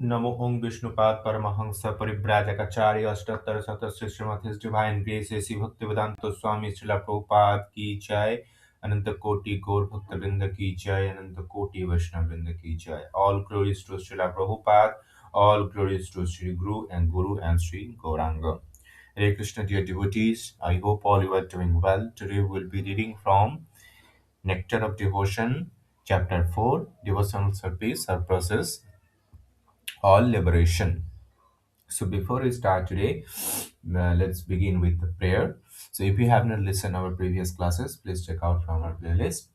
Namo Om Vishnupad Paramahamsa Paribrajakaचार्य अष्टोत्तर शतस्य Shrimati His Divine Grace Shri Bhaktivedanta स्वामी श्रीला प्रभुपाद की जय अनंत कोटि गौर भक्त वृंद की जय अनंत कोटि वैष्णव वृंद की जय All glories to Srila Prabhupada, all glories to Sri Guru and Sri Gauranga. Hare Krishna, dear devotees, I hope all you are doing well. Today we will be reading from Nectar of Devotion, Chapter 4, Devotional Service or Process, All Liberation. So before we start today, let's begin with the prayer. So if you have not listened our previous classes, please check out from our playlist.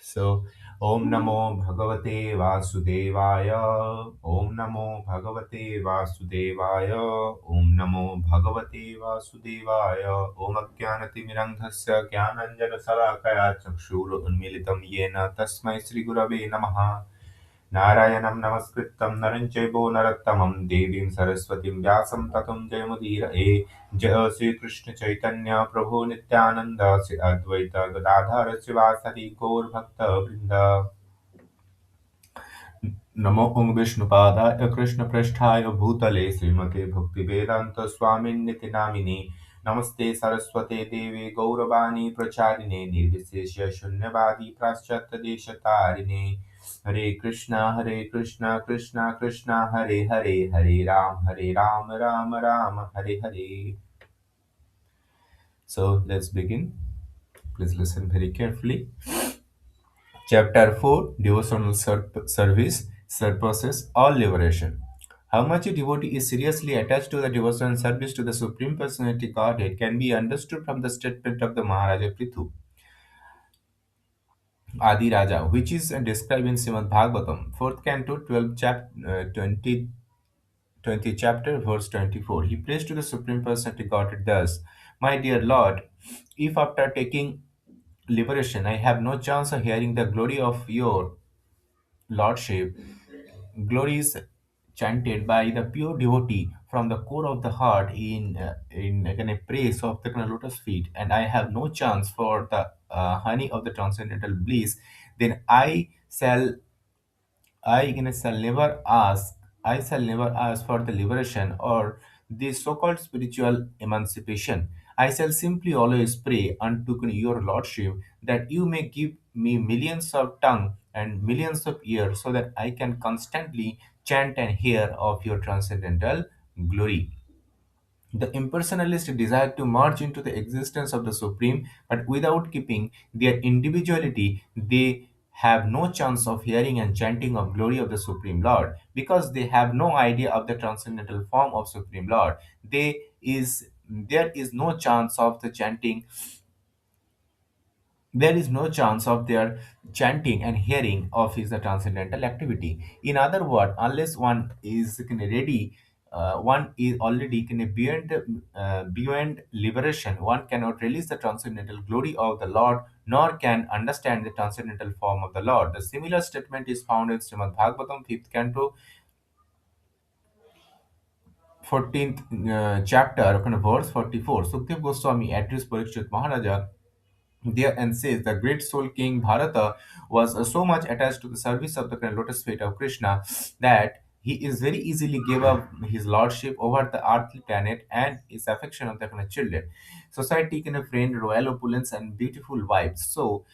So Om Namo Bhagavate Vasudevaya. Om Namo Bhagavate Vasudevaya. Om Namo Bhagavate Vasudevaya. Om Ajnanati Mirandhasya Jnananjana Salakaya Chakshur Unmilitam Yena Tasmai Sri Gurave Namaha. नारायणं नमस्कृतं नरं चैव नरोत्तमं देवीं सरस्वतीं व्यासं ततो जयमुदीरये जय श्रीकृष्ण चैतन्य प्रभु नित्यानन्द श्री अद्वैत गदाधर शिवासरि गौरभक्तवृन्द नमो ओं विष्णुपादाय कृष्णप्रेष्ठाय भूतले श्रीमते भक्तिवेदान्त स्वामिन्निति नामिने नमस्ते सरस्वते देवे गौरवाणी प्रचारिणे निर्विशेष शून्यवादी पाश्चात्यदेशतारिणे हरे Krishna Krishna Krishna Hare Hare Hare Ram Ram Ram Hare Hare. So let's begin. Please listen very carefully. Chapter 4, Devotional Service, Surpasses All Liberation. How much a devotee is seriously attached to the devotional service to the Supreme Personality Godhead can be understood from the statement of the Maharaja Prithu, Adi Raja, which is described in Srimad Bhagavatam, 4th Canto, 20 chapter, verse 24. He prays to the Supreme Personality Godhead thus: My dear Lord, if after taking liberation I have no chance of hearing the glory of your Lordship, glories chanted by the pure devotee from the core of the heart in a praise of the lotus feet, and I have no chance for the honey of the transcendental bliss, then I shall never ask for the liberation or the so-called spiritual emancipation. I shall simply always pray unto your Lordship that you may give me millions of tongue and millions of ears so that I can constantly chant and hear of your transcendental glory. The impersonalists desire to merge into the existence of the Supreme, but without keeping their individuality, they have no chance of hearing and chanting of glory of the Supreme Lord, because they have no idea of the transcendental form of Supreme Lord. There is no chance of the chanting there is no chance of their chanting and hearing of his transcendental activity. In other words, unless one is ready, one is already beyond liberation, one cannot release the transcendental glory of the Lord, nor can understand the transcendental form of the Lord. The similar statement is found in Srimad Bhagavatam, 5th canto, 14th chapter, verse 44. Sukdev Goswami addressed Parikshit Maharaja there and says the great soul king Bharata was so much attached to the service of the lotus feet of Krishna that he is very easily gave up his lordship over the earthly planet and his affection of the children. Society can friend royal opulence and beautiful wives. So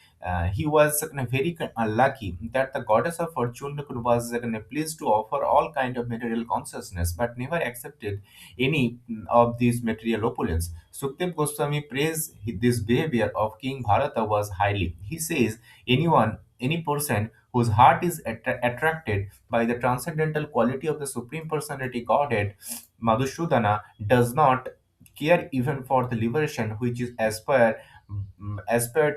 he was very unlucky that the goddess of fortune was pleased to offer all kind of material consciousness, but never accepted any of these material opulence. Sukdev Goswami praised this behavior of King Bharata was highly. He says, any person whose heart is attracted by the transcendental quality of the Supreme Personality Godhead, Madhusudana, does not care even for the liberation which is aspired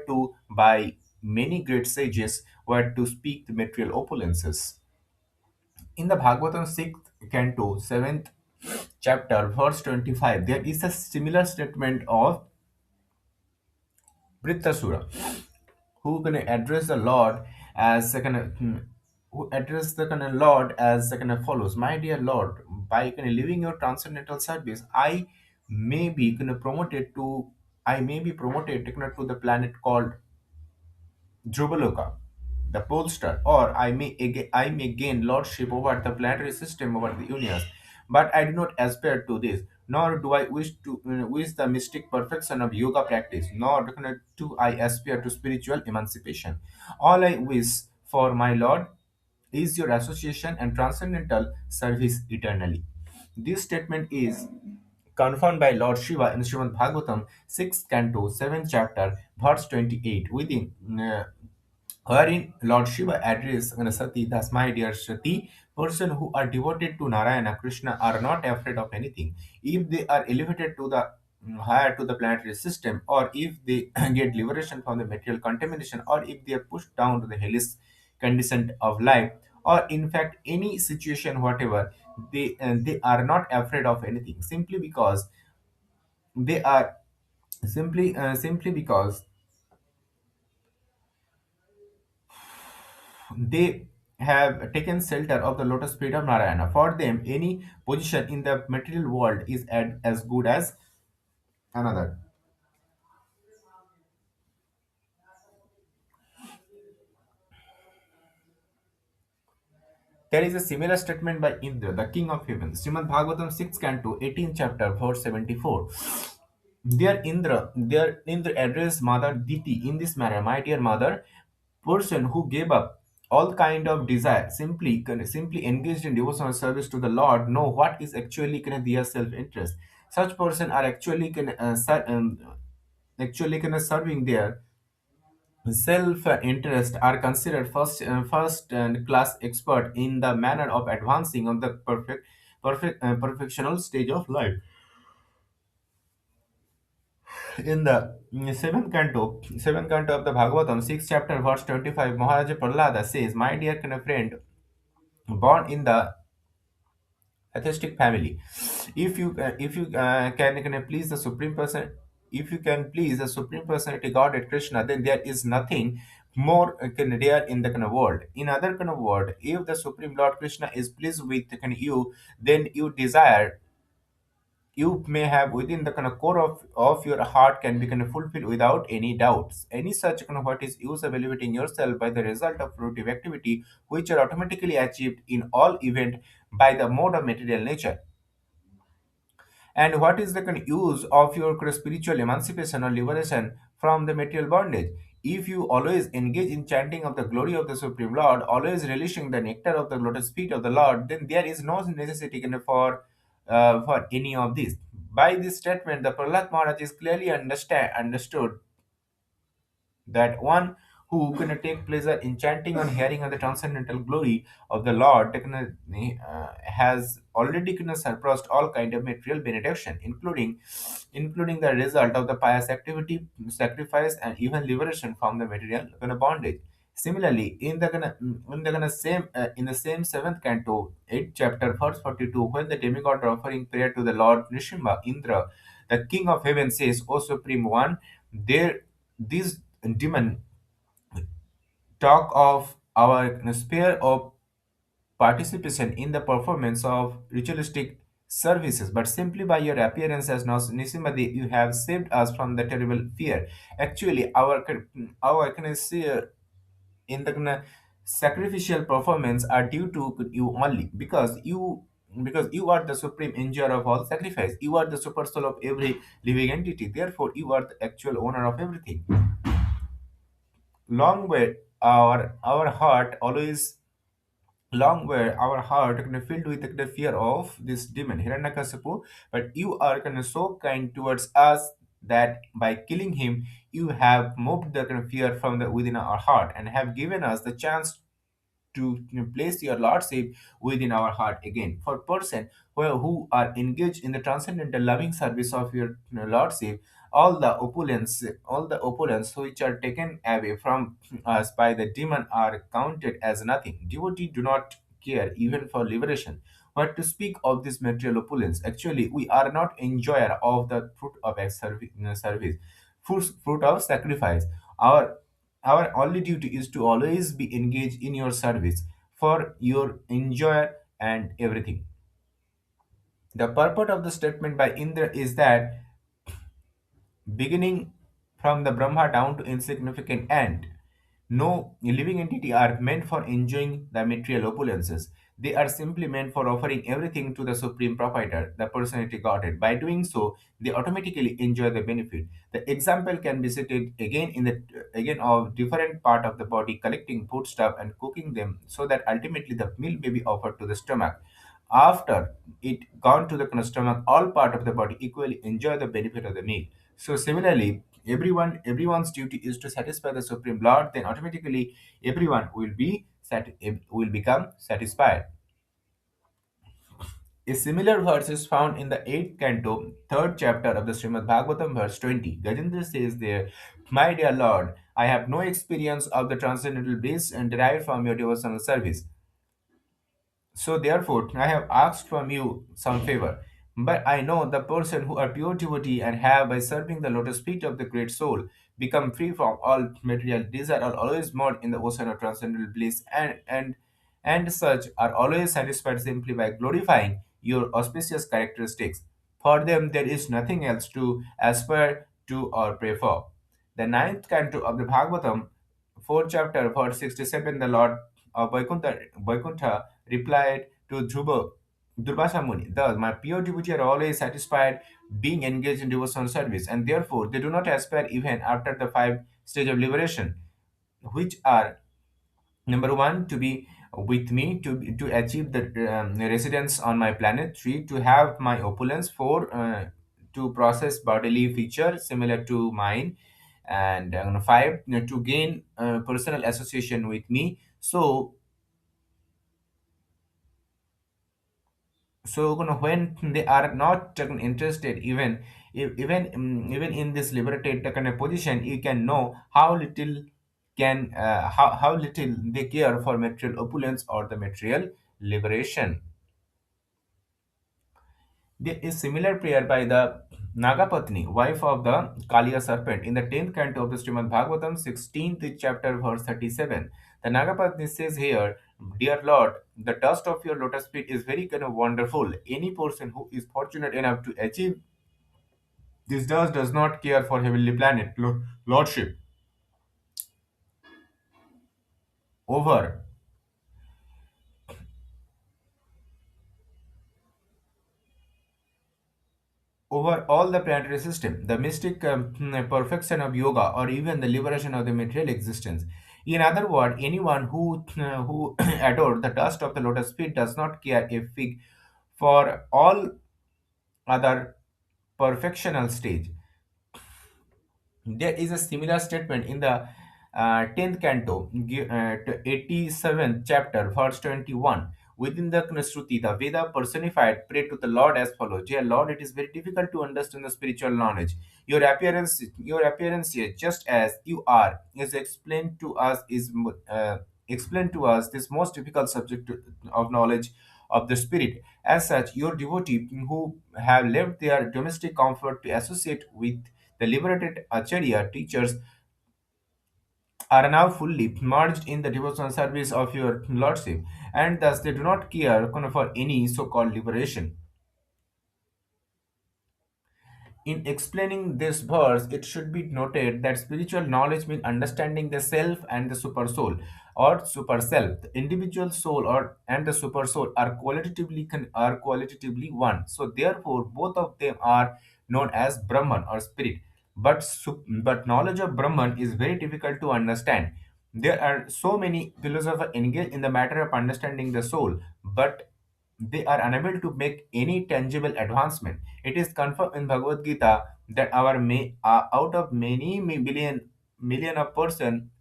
to by many great sages were to speak the material opulences. In the Bhagavatam 6th canto, 7th chapter, verse 25, there is a similar statement of Brittasura, who can address the Lord as who address the Lord as follows: My dear Lord, by living your transcendental service, may be promoted to the planet called Dhruvaloka. the pollster, or I may gain lordship over the planetary system over the universe. But I do not aspire to this, nor do I wish the mystic perfection of yoga practice, nor do I aspire to spiritual emancipation. All I wish for my Lord is your association and transcendental service eternally. This statement is confirmed by Lord Shiva in Srimad Bhagavatam, 6th canto, 7th chapter, verse 28, wherein Lord Shiva addressed Sati, thus, my dear Sati, person who are devoted to Narayana, Krishna, are not afraid of anything. If they are elevated to the higher to the planetary system, or if they get liberation from the material contamination, or if they are pushed down to the hellish condition of life, or in fact any situation whatever, they are not afraid of anything, simply because they are simply because they have taken shelter of the lotus feet of Narayana. For them, any position in the material world is as good as another. There is a similar statement by Indra, the king of heaven. Srimad Bhagavatam 6th canto, 18th chapter, verse 74. Dear Indra addressed Mother Diti in this manner, my dear mother, person who gave up all kind of desire, simply engaged in devotional service to the Lord, know what is actually their self-interest. Such person are actually serving their self-interest, are considered first and class expert in the manner of advancing on the perfectional stage of life. In the seventh canto of the Bhagavatam, 6th chapter, verse 25, Maharaja Prahlada says, my dear friend, born in the atheistic family, if you can please the supreme person, if you can please the supreme personality God at Krishna, then there is nothing more rare in the world. In other world, if the supreme Lord Krishna is pleased with you, then you desire you may have within the core of your heart can be fulfilled without any doubts. Any such what is use of elevating yourself by the result of fruitive activity, which are automatically achieved in all event by the mode of material nature. And what is the use of your spiritual emancipation or liberation from the material bondage? If you always engage in chanting of the glory of the Supreme Lord, always relishing the nectar of the lotus feet of the Lord, then there is no necessity for any of this. By this statement, the Prahlad Maharaj is clearly understood that one who can take pleasure in chanting and hearing of the transcendental glory of the Lord has already surpassed all kind of material benediction, including the result of the pious activity, sacrifice, and even liberation from the material bondage. Similarly, in the same seventh canto, 8th chapter, verse 42, when the demigod are offering prayer to the Lord Nrsimha, Indra, the King of Heaven says, "O Supreme One, there these demon talk of our sphere of participation in the performance of ritualistic services, but simply by your appearance as Nisimadi, you have saved us from the terrible fear. Actually, our in the sacrificial performance are due to you only, because you are the supreme enjoyer of all sacrifice. You are the super soul of every living entity. Therefore, you are the actual owner of everything. Long way our heart always long where our heart filled with the fear of this demon Hiranyakasipu, but you are so kind towards us that by killing him you have moved the fear from the within our heart and have given us the chance to place your lordship within our heart again. For person who are engaged in the transcendental loving service of your lordship, all the opulence which are taken away from us by the demon are counted as nothing. Devotee do not care even for liberation. But to speak of this material opulence, actually we are not enjoyer of the fruit of service, fruit of sacrifice. Our only duty is to always be engaged in your service for your enjoy and everything. The purport of the statement by Indra is that beginning from the Brahma down to insignificant ant, No living entity are meant for enjoying the material opulences. They are simply meant for offering everything to the supreme proprietor, the personality Godhead. By doing so, they automatically enjoy the benefit. The example can be cited again of different part of the body collecting foodstuff and cooking them so that ultimately the meal may be offered to the stomach. After it gone to the stomach, all part of the body equally enjoy the benefit of the meal. So similarly, everyone's duty is to satisfy the supreme lord, then automatically everyone will become satisfied. A similar verse is found in the 8th canto, 3rd chapter of the Srimad Bhagavatam, verse 20. Gajendra says there, "My dear Lord, I have no experience of the transcendental bliss and derived from your devotional service. So therefore, I have asked from you some favor. But I know the person who are pure devotee and have, by serving the lotus feet of the great soul, become free from all material desire, are always moored in the ocean of transcendental bliss, and such are always satisfied simply by glorifying your auspicious characteristics. For them, there is nothing else to aspire to or pray for." The ninth canto of the Bhagavatam, fourth chapter, verse 67, the Lord of Vaikuntha replied to Durvasa Muni, "Thus, my pure devotees are always satisfied being engaged in devotional service, and therefore they do not aspire even after the five stages of liberation, which are: number one, to be with me, to achieve the residence on my planet; three, to have my opulence; four, to process bodily feature similar to mine; and five, to gain personal association with me. When they are not interested even in this liberated kind of position, you can know how little they care for material opulence or the material liberation. There is similar prayer by the Nagapatni, wife of the Kaliya serpent, in the 10th canto of the Srimad Bhagavatam, 16th chapter, verse 37. The Nagapatni says here, "Dear Lord, the dust of your lotus feet is very kind of wonderful. Any person who is fortunate enough to achieve this dust does not care for heavenly planet lordship over over all the planetary system, the mystic perfection of yoga, or even the liberation of the material existence. In other words, anyone who adore the dust of the lotus feet does not care a fig for all other perfectional stage. There is a similar statement in the 10th canto, 87th chapter, verse 21. Within the Shruti, the Veda personified pray to the Lord as follows: "Dear Lord, it is very difficult to understand the spiritual knowledge. Your appearance here, just as you are, is explained to us this most difficult subject of knowledge of the spirit. As such, your devotee who have left their domestic comfort to associate with the liberated Acharya teachers are now fully merged in the devotional service of your lordship, and thus they do not care for any so-called liberation." In explaining this verse, it should be noted that spiritual knowledge means understanding the self and the super soul or super self. The individual soul or and the super soul are qualitatively one. So therefore, both of them are known as Brahman or spirit. But knowledge of Brahman is very difficult to understand. There are so many philosophers engaged in the matter of understanding the soul, but they are unable to make any tangible advancement. It is confirmed in Bhagavad Gita that out of many million of person,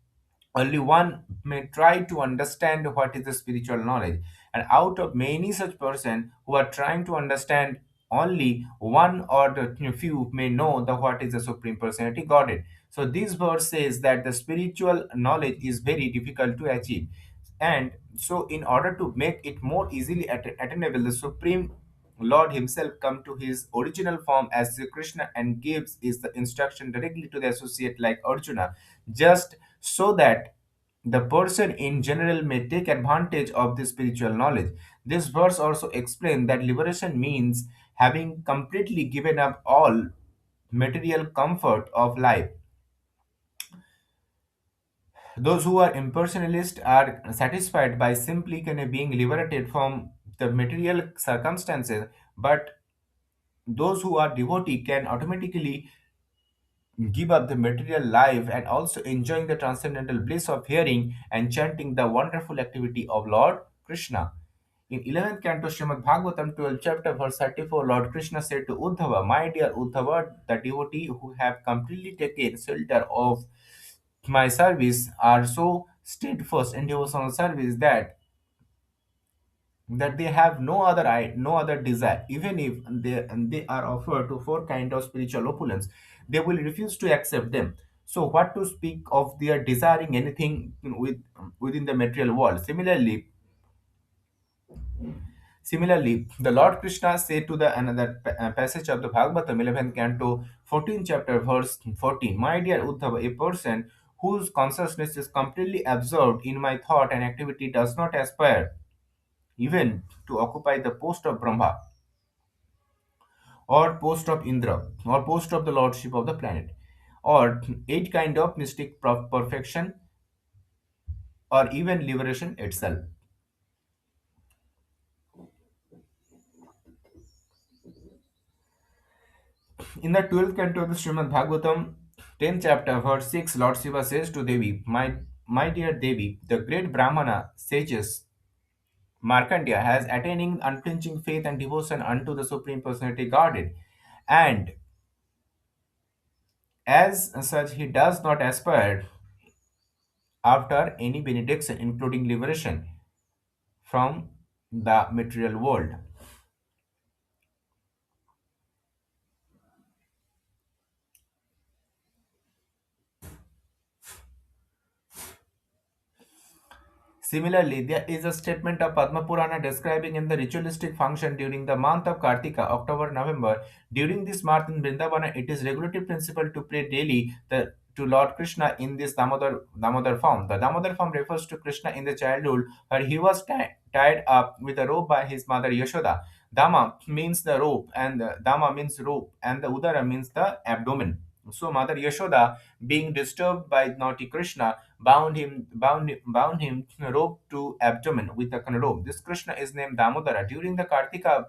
only one may try to understand what is the spiritual knowledge, and out of many such person who are trying to understand, only one or the few may know the what is the supreme personality Godhead. So this verse says that the spiritual knowledge is very difficult to achieve, and so in order to make it more easily attainable, the supreme Lord himself come to his original form as Sri Krishna and gives is the instruction directly to the associate like Arjuna, just so that the person in general may take advantage of this spiritual knowledge. This verse also explains that liberation means having completely given up all material comfort of life. Those who are impersonalists are satisfied by simply kind of being liberated from the material circumstances, but those who are devotee can automatically give up the material life and also enjoying the transcendental bliss of hearing and chanting the wonderful activity of Lord Krishna. In 11th canto Srimad Bhagavatam 12th chapter verse 34, Lord Krishna said to Uddhava, "My dear Uddhava, the devotee who have completely taken shelter of my service are so steadfast in devotional service that they have no other desire. Even if they are offered to four kind of spiritual opulence, they will refuse to accept them. So what to speak of their desiring anything within the material world? Similarly, the Lord Krishna said to the another passage of the Bhagavatam 11th canto 14th chapter verse 14, "My dear Uddhava, a person whose consciousness is completely absorbed in my thought and activity does not aspire even to occupy the post of Brahma or post of Indra or post of the lordship of the planet or eight kind of mystic perfection or even liberation itself." In the 12th canto of the Srimad Bhagavatam, 10th chapter, verse 6, Lord Shiva says to Devi, my dear Devi, the great Brahmana sages Markandeya has attaining unflinching faith and devotion unto the Supreme Personality Godhead. And as such, he does not aspire after any benediction, including liberation from the material world. Similarly, there is a statement of Padma Purana describing in the ritualistic function during the month of Kartika, October, November. During this month in Vrindavana, it is regulative principle to pray daily to Lord Krishna in this Damodar form. The Damodar form refers to Krishna in the childhood where he was tied up with a rope by his mother Yashoda. Dama means the rope, and Dama means rope, and the Udara means the abdomen. So Mother Yashoda, being disturbed by naughty Krishna, bound him rope to abdomen with a kind of rope. This Krishna is named Damodara. During Kartika,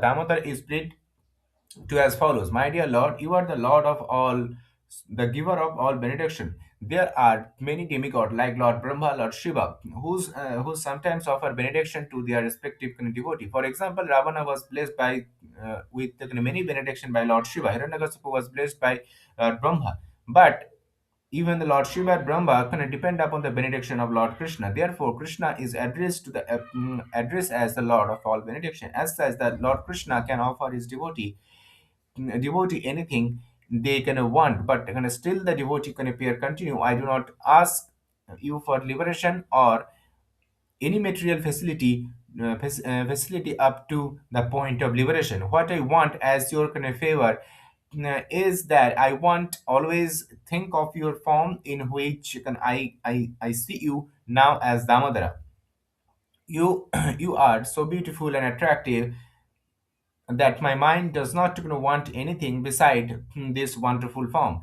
Damodar is prayed to as follows: My dear Lord, you are the Lord of all, the giver of all benediction. There are many demigods like Lord Brahma, Lord Shiva, who sometimes offer benediction to their respective devotee. For example, Ravana was blessed by with many benediction by Lord Shiva. Hiranyakasipu was blessed by Lord Brahma. But even the Lord Shiva and Brahma can depend upon the benediction of Lord Krishna. Therefore, Krishna is addressed to the addressed as the Lord of all benediction. As such, the Lord Krishna can offer his devotee anything they can want, but can still the devotee can appear continue. I do not ask you for liberation or any material facility up to the point of liberation. What I want as your kind of favor is that I want always think of your form in which can I see you now as Damodara. You you are so beautiful and attractive that my mind does not want anything beside this wonderful form.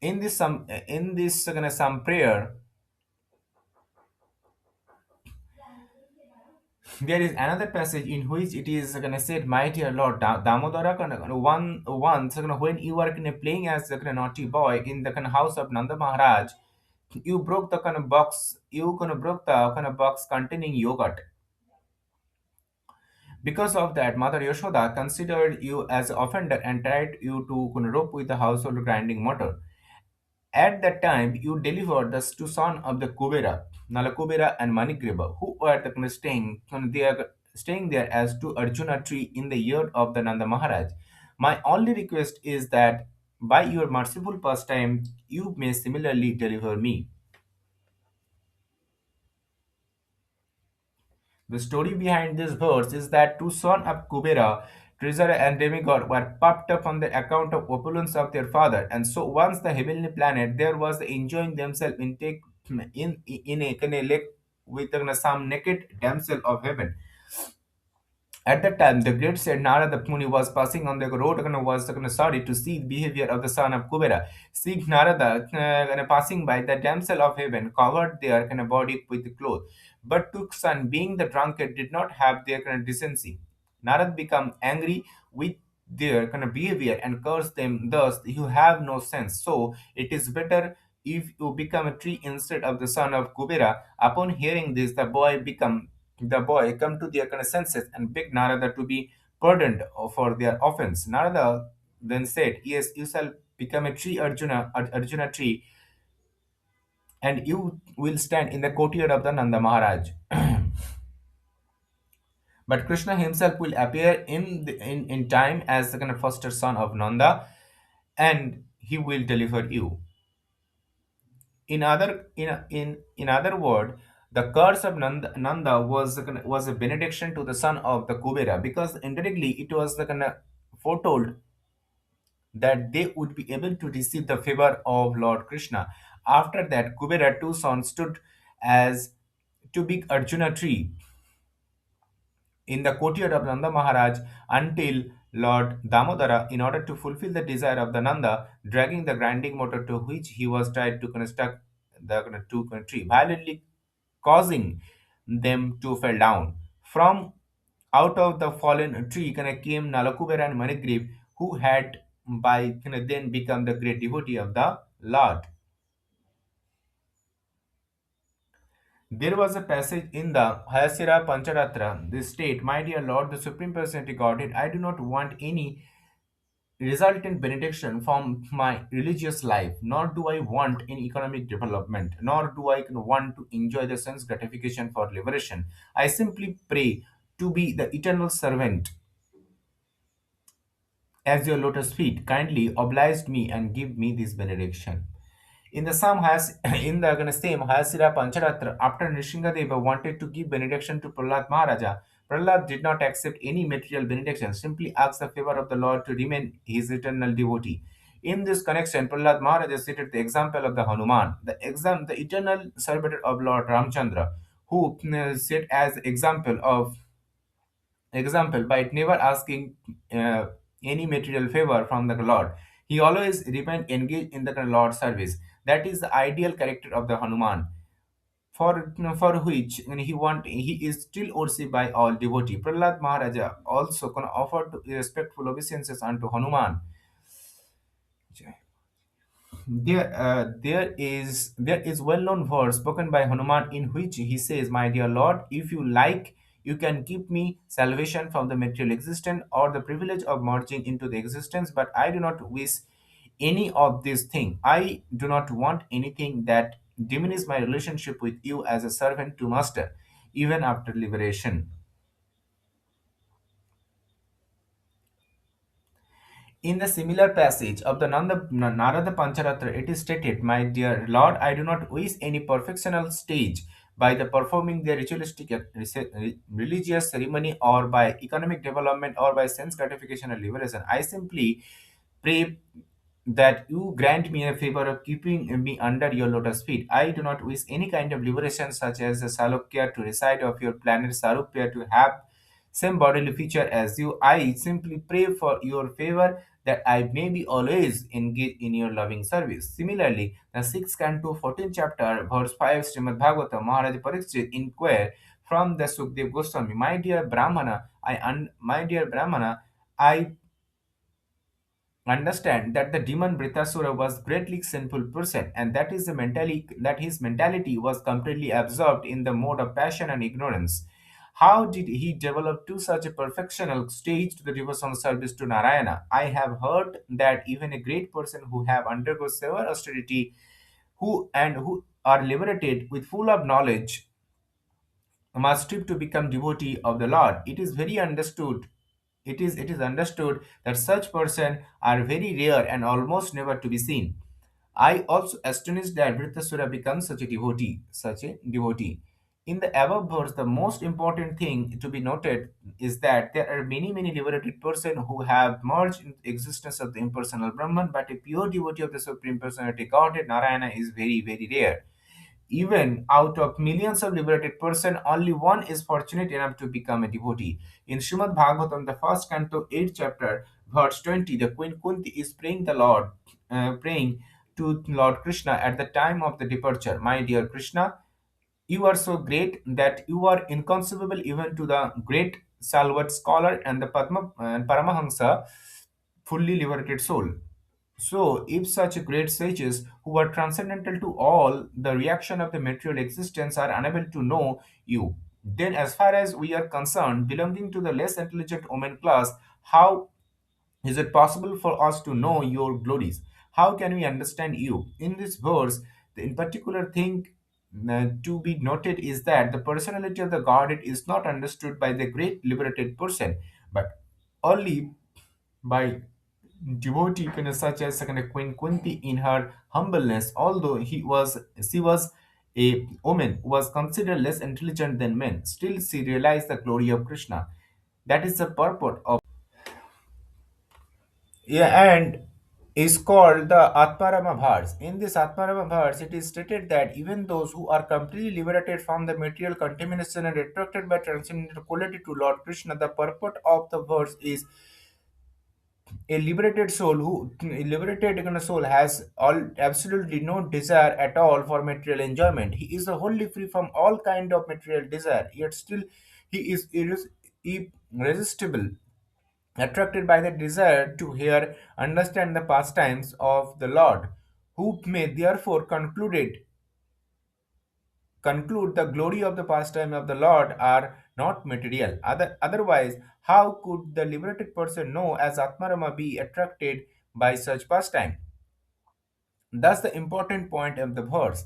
In this some prayer, there is another passage in which it is said, "My dear Lord Damodara, once when you were playing as a naughty boy in the house of Nanda Maharaj, you broke the box. You broke the box containing yogurt. Because of that, Mother Yashoda considered you as offender and tried you to rope with the household grinding mortar. At that time, you delivered the two sons of the Kubera, Nalakubera and Manigreba, who were staying there as to Arjuna tree in the year of the Nanda Maharaj. My only request is that by your merciful pastime, you may similarly deliver me." The story behind this verse is that two sons of Kubera, treasurer and demigod, were puffed up on the account of opulence of their father, and so once the heavenly planet there was enjoying themselves in a lake with some naked damsel of heaven. At that time, the great said Narada Muni was passing on the road and was sorry to see the behavior of the son of Kubera. See Narada passing by, the damsel of heaven covered their body with the cloth. But took son, being the drunkard, did not have their decency. Narad became angry with their behavior and cursed them. Thus, you have no sense. So it is better if you become a tree instead of the son of Kubera. Upon hearing this, the boy come to their senses and begged Narada to be pardoned for their offense. Narada then said, "Yes, you shall become a tree, Arjuna tree, and you will stand in the courtyard of the Nanda Maharaj." But Krishna himself will appear in time as the foster son of Nanda, and he will deliver you. In other word, the curse of Nanda was a benediction to the son of the Kubera, because indirectly it was the foretold that they would be able to receive the favor of Lord Krishna. After that, Kubera two sons stood as two big Arjuna tree in the courtyard of Nanda Maharaj until Lord Damodara, in order to fulfill the desire of the Nanda, dragging the grinding motor to which he was tried to construct the two tree, violently causing them to fall down. From out of the fallen tree came Nalakubera and Manigriv, who had by then become the great devotee of the Lord. There was a passage in the Hayasira Pancharatra. This state, "My dear Lord, the Supreme Personality Godhead, I do not want any resultant benediction from my religious life, nor do I want any economic development, nor do I want to enjoy the sense gratification for liberation. I simply pray to be the eternal servant as your lotus feet. Kindly oblige me and give me this benediction." In the same in the same Hayasira Pancharatra, after Nrisinghdeva wanted to give benediction to Prahlad Maharaja, Prahlad did not accept any material benediction, simply asked the favor of the Lord to remain his eternal devotee. In this connection, Prahlad Maharaja cited the example of the Hanuman, the eternal servitor of Lord Ramchandra, who set as example by never asking uh, any material favor from the Lord. He always remained engaged in the Lord's service. That is the ideal character of the Hanuman, for which he is still worshipped by all devotee. Prahlad Maharaja also offered respectful obeisances unto Hanuman. There is well-known verse spoken by Hanuman in which he says, "My dear Lord, if you like, you can give me salvation from the material existence or the privilege of merging into the existence, but I do not wish any of these things. I do not want anything that diminishes my relationship with you as a servant to master, even after liberation." In the similar passage of the Narada Pancharatra, it is stated, "My dear Lord, I do not wish any perfectional stage by the performing the ritualistic religious ceremony or by economic development or by sense gratification or liberation. I simply pray that you grant me a favor of keeping me under your lotus feet. I do not wish any kind of liberation such as the Salokya to reside of your planet Sarupya to have same bodily feature as you. I simply pray for your favor that I may be always engaged in your loving service." Similarly, the 6th canto, 14th chapter, verse 5, Srimad Bhagavatam, Maharaj Parikshit inquire from the Sukdev Goswami, My dear Brahmana, I understand that the demon Britasura was greatly sinful person, and that his mentality was completely absorbed in the mode of passion and ignorance. How did he develop to such a perfectional stage to the devotional service to Narayana? I have heard that even a great person who have undergone severe austerity, who are liberated with full of knowledge, must strive to become devotee of the Lord. It is understood that such persons are very rare and almost never to be seen. I also astonished that Vritasura becomes such a devotee. In the above verse, the most important thing to be noted is that there are many, many liberated persons who have merged in the existence of the impersonal Brahman, but a pure devotee of the Supreme Personality Godhead, Narayana, is very, very rare. Even out of millions of liberated person, only one is fortunate enough to become a devotee. In Srimad Bhagavatam, the first canto, 8th chapter, verse 20, the Queen Kunti is praying to Lord Krishna at the time of the departure. My dear Krishna, you are so great that you are inconceivable even to the great Salvat scholar and the Paramahamsa, fully liberated soul. So, if such great sages who are transcendental to all the reaction of the material existence are unable to know you, then, as far as we are concerned, belonging to the less intelligent woman class, how is it possible for us to know your glories? How can we understand you? In this verse, the in particular thing to be noted is that the personality of the Godhead is not understood by the great liberated person, but only by devotee such as Queen Kunti in her humbleness. Although she was a woman who was considered less intelligent than men, still she realized the glory of Krishna. That is the purport of, yeah, and is called the Atmarama Bhars. In this Atmarama Bhars, it is stated that even those who are completely liberated from the material contamination and attracted by transcendental quality to Lord Krishna, the purport of the verse is a liberated soul has all absolutely no desire at all for material enjoyment. He is wholly free from all kind of material desire, yet still he is irresistible, attracted by the desire to hear, understand the pastimes of the Lord, who may therefore conclude the glory of the pastime of the Lord are not material. Otherwise, how could the liberated person know as Atmarama be attracted by such pastime? Thus, the important point of the verse.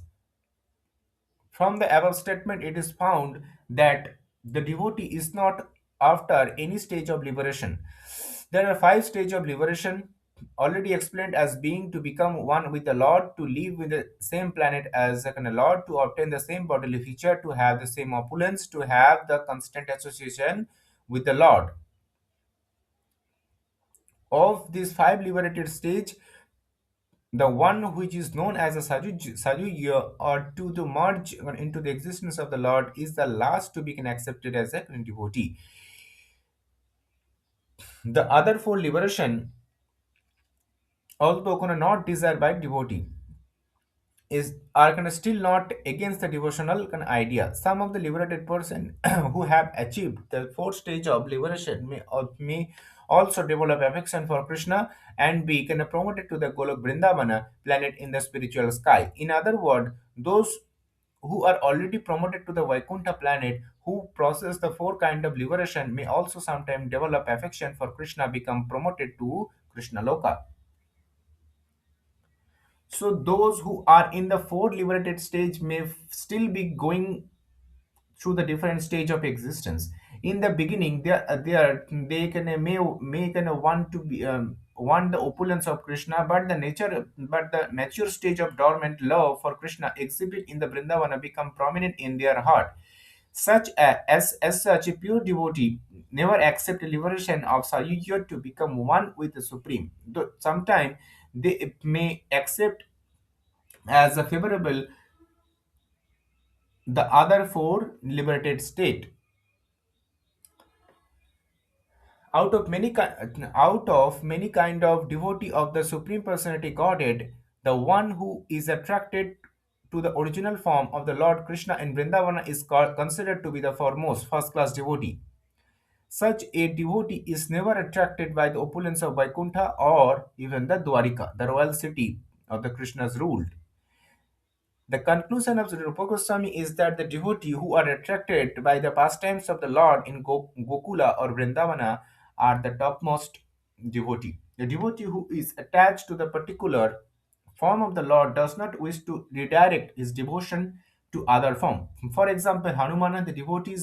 From the above statement, it is found that the devotee is not after any stage of liberation. There are five stages of liberation, already explained as being to become one with the Lord, to live with the same planet as the Lord, to obtain the same bodily feature, to have the same opulence, to have the constant association with the Lord. Of these five liberated stage, the one which is known as a Sajuya, or to merge into the existence of the Lord, is the last to be accepted as a devotee. The other four liberation, although not desired by devotee, is are still not against the devotional idea. Some of the liberated person who have achieved the fourth stage of liberation may also develop affection for Krishna and be promoted to the Golok Vrindavana planet in the spiritual sky. In other words, those who are already promoted to the Vaikuntha planet, who process the four kind of liberation, may also sometimes develop affection for Krishna, become promoted to Krishna Loka. So those who are in the four liberated stage may still be going through the different stage of existence. In the beginning, they can may can want to be want the opulence of Krishna, but the mature stage of dormant love for Krishna exhibit in the Vrindavana become prominent in their heart. As such, a pure devotee never accept liberation of Sayuja to become one with the Supreme. Though sometimes they may accept as a favorable the other four liberated state. Out of many kind of devotee of the Supreme Personality Godhead, the one who is attracted to the original form of the Lord Krishna in Vrindavana is considered to be the foremost first class devotee. Such a devotee is never attracted by the opulence of Vaikuntha or even the Dwarika, the royal city of the Krishna's ruled. The conclusion of the Rupa Goswami is that the devotee who are attracted by the pastimes of the Lord in Gokula or Vrindavana are the topmost devotee. The devotee who is attached to the particular form of the Lord does not wish to redirect his devotion to other form. For example, Hanumana, the devotee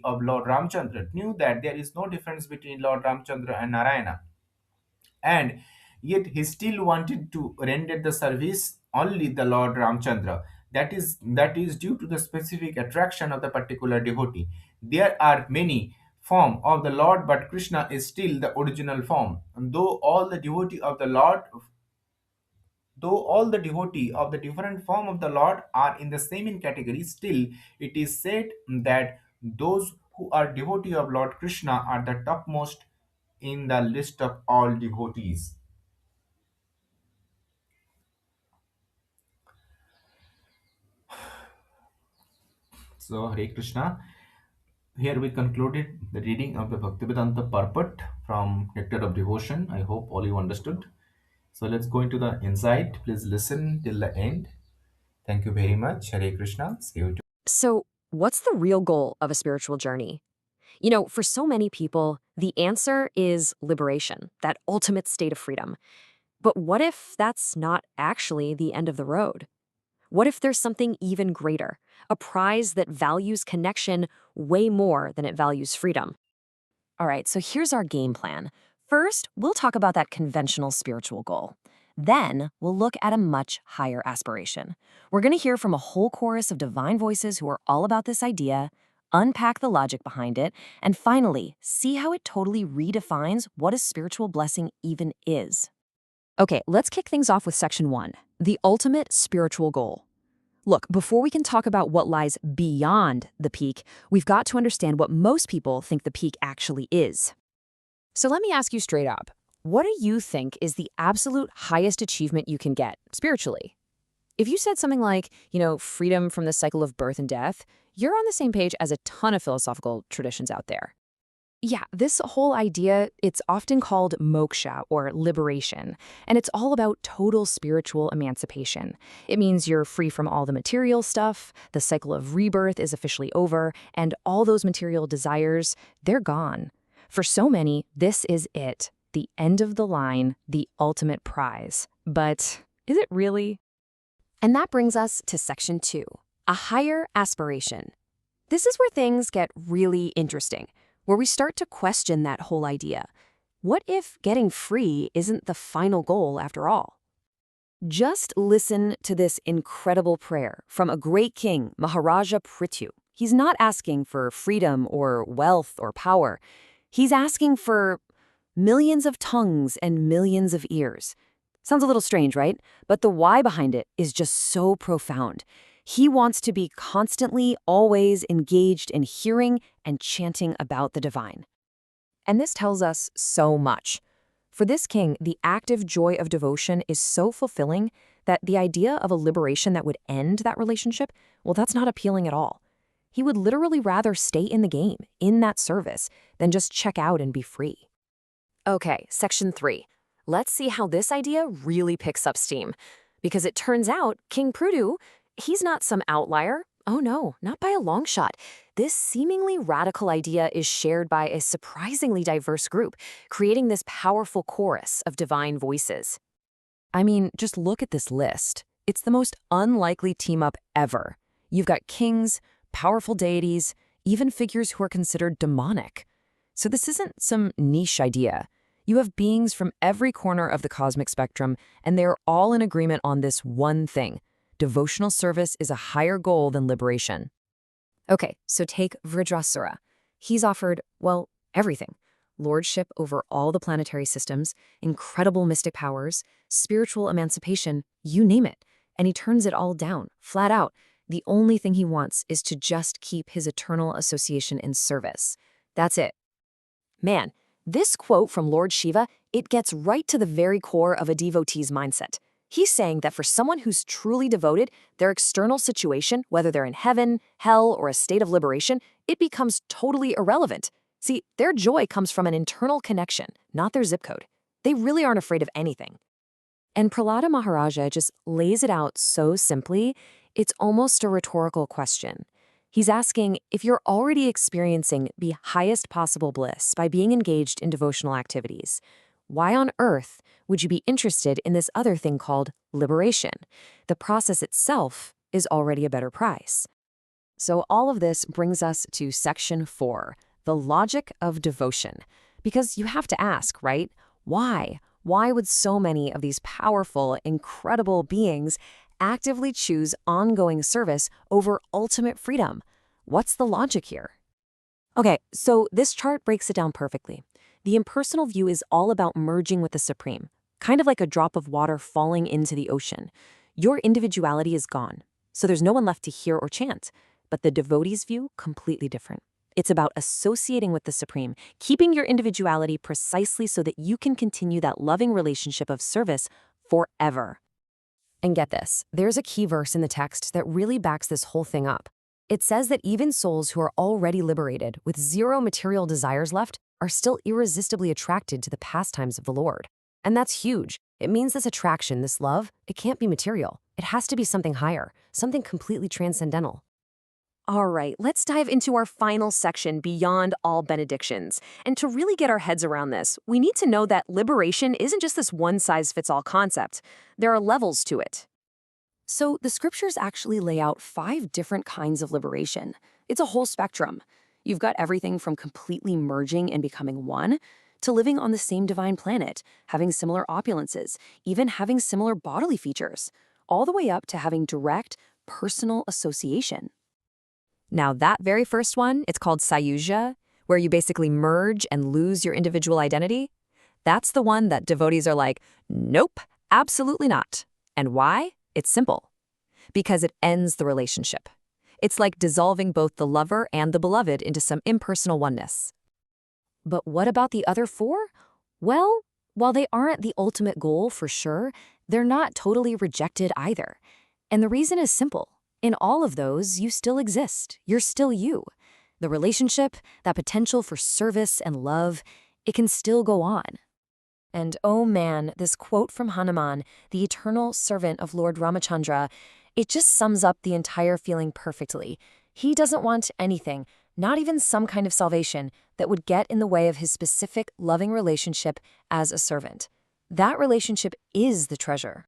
of Lord Ramchandra, knew that there is no difference between Lord Ramchandra and Narayana, and yet he still wanted to render the service only the Lord Ramchandra. That is due to the specific attraction of the particular devotee. There are many form of the Lord, but Krishna is still the original form. And though all the devotee of the Lord Though all the devotee of the different form of the Lord are in the same in category, still it is said that those who are devotee of Lord Krishna are the topmost in the list of all devotees. So Hare Krishna. Here we concluded the reading of the Bhaktivedanta purport from Nectar of Devotion. I hope all you understood. So let's go into the insight. Please listen till the end. Thank you very much. Hare Krishna. See you. So, what's the real goal of a spiritual journey? For so many people, the answer is liberation, that ultimate state of freedom. But what if that's not actually the end of the road? What if there's something even greater, a prize that values connection way more than it values freedom? All right, so here's our game plan. First, we'll talk about that conventional spiritual goal. Then, we'll look at a much higher aspiration. We're going to hear from a whole chorus of divine voices who are all about this idea, unpack the logic behind it, and finally, see how it totally redefines what a spiritual blessing even is. Okay, let's kick things off with section 1, the ultimate spiritual goal. Look, before we can talk about what lies beyond the peak, we've got to understand what most people think the peak actually is. So let me ask you straight up, what do you think is the absolute highest achievement you can get spiritually? If you said something like, freedom from the cycle of birth and death, you're on the same page as a ton of philosophical traditions out there. Yeah, this whole idea, it's often called moksha or liberation, and it's all about total spiritual emancipation. It means you're free from all the material stuff, the cycle of rebirth is officially over, and all those material desires, they're gone. For so many, this is it, the end of the line, the ultimate prize. But is it really? And that brings us to section 2, a higher aspiration. This is where things get really interesting, where we start to question that whole idea. What if getting free isn't the final goal after all? Just listen to this incredible prayer from a great king, Maharaja Prithu. He's not asking for freedom or wealth or power. He's asking for millions of tongues and millions of ears. Sounds a little strange, right? But the why behind it is just so profound. He wants to be constantly, always engaged in hearing and chanting about the divine. And this tells us so much. For this king, the active joy of devotion is so fulfilling that the idea of a liberation that would end that relationship, well, that's not appealing at all. He would literally rather stay in the game, in that service, than just check out and be free. Okay, section 3. Let's see how this idea really picks up steam. Because it turns out King Prithu, he's not some outlier. Oh no, not by a long shot. This seemingly radical idea is shared by a surprisingly diverse group, creating this powerful chorus of divine voices. I mean, just look at this list. It's the most unlikely team-up ever. You've got kings, powerful deities, even figures who are considered demonic. So this isn't some niche idea. You have beings from every corner of the cosmic spectrum, and they're all in agreement on this one thing. Devotional service is a higher goal than liberation. Okay, so take Vridrasura. He's offered, well, everything. Lordship over all the planetary systems, incredible mystic powers, spiritual emancipation, you name it. And he turns it all down, flat out. The only thing he wants is to just keep his eternal association in service. That's it. Man, this quote from Lord Shiva, it gets right to the very core of a devotee's mindset. He's saying that for someone who's truly devoted, their external situation, whether they're in heaven, hell, or a state of liberation, it becomes totally irrelevant. See, their joy comes from an internal connection, not their zip code. They really aren't afraid of anything. And Prahlada Maharaja just lays it out so simply, it's almost a rhetorical question. He's asking, if you're already experiencing the highest possible bliss by being engaged in devotional activities, why on earth would you be interested in this other thing called liberation? The process itself is already a better price. So all of this brings us to section 4, the logic of devotion. Because you have to ask, right? Why? Why would so many of these powerful, incredible beings actively choose ongoing service over ultimate freedom? What's the logic here? Okay, so this chart breaks it down perfectly. The impersonal view is all about merging with the Supreme. kind of like a drop of water falling into the ocean. Your individuality is gone, so there's no one left to hear or chant. But the devotee's view, completely different. It's about associating with the Supreme, keeping your individuality precisely so that you can continue that loving relationship of service forever. And get this, there's a key verse in the text that really backs this whole thing up. It says that even souls who are already liberated, with zero material desires left, are still irresistibly attracted to the pastimes of the Lord. And that's huge. It means this attraction, this love, it can't be material. It has to be something higher, something completely transcendental. All right, let's dive into our final section, Beyond All Benedictions. And to really get our heads around this, we need to know that liberation isn't just this one-size-fits-all concept. There are levels to it. So the scriptures actually lay out 5 different kinds of liberation. It's a whole spectrum. You've got everything from completely merging and becoming one, to living on the same divine planet, having similar opulences, even having similar bodily features, all the way up to having direct, personal association. Now that very first one, it's called Sayuja, where you basically merge and lose your individual identity. That's the one that devotees are like, nope, absolutely not. And why? It's simple. Because it ends the relationship. It's like dissolving both the lover and the beloved into some impersonal oneness. But what about the other 4? Well, while they aren't the ultimate goal for sure, they're not totally rejected either. And the reason is simple. In all of those, you still exist. You're still you. The relationship, that potential for service and love, it can still go on. And oh man, this quote from Hanuman, the eternal servant of Lord Ramachandra, it just sums up the entire feeling perfectly. He doesn't want anything, not even some kind of salvation, that would get in the way of his specific loving relationship as a servant. That relationship is the treasure.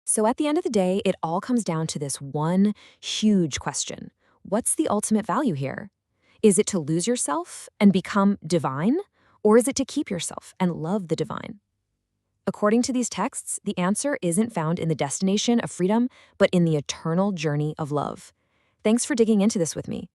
So at the end of the day, it all comes down to this one huge question. What's the ultimate value here? Is it to lose yourself and become divine? Or is it to keep yourself and love the divine? According to these texts, the answer isn't found in the destination of freedom, but in the eternal journey of love. Thanks for digging into this with me.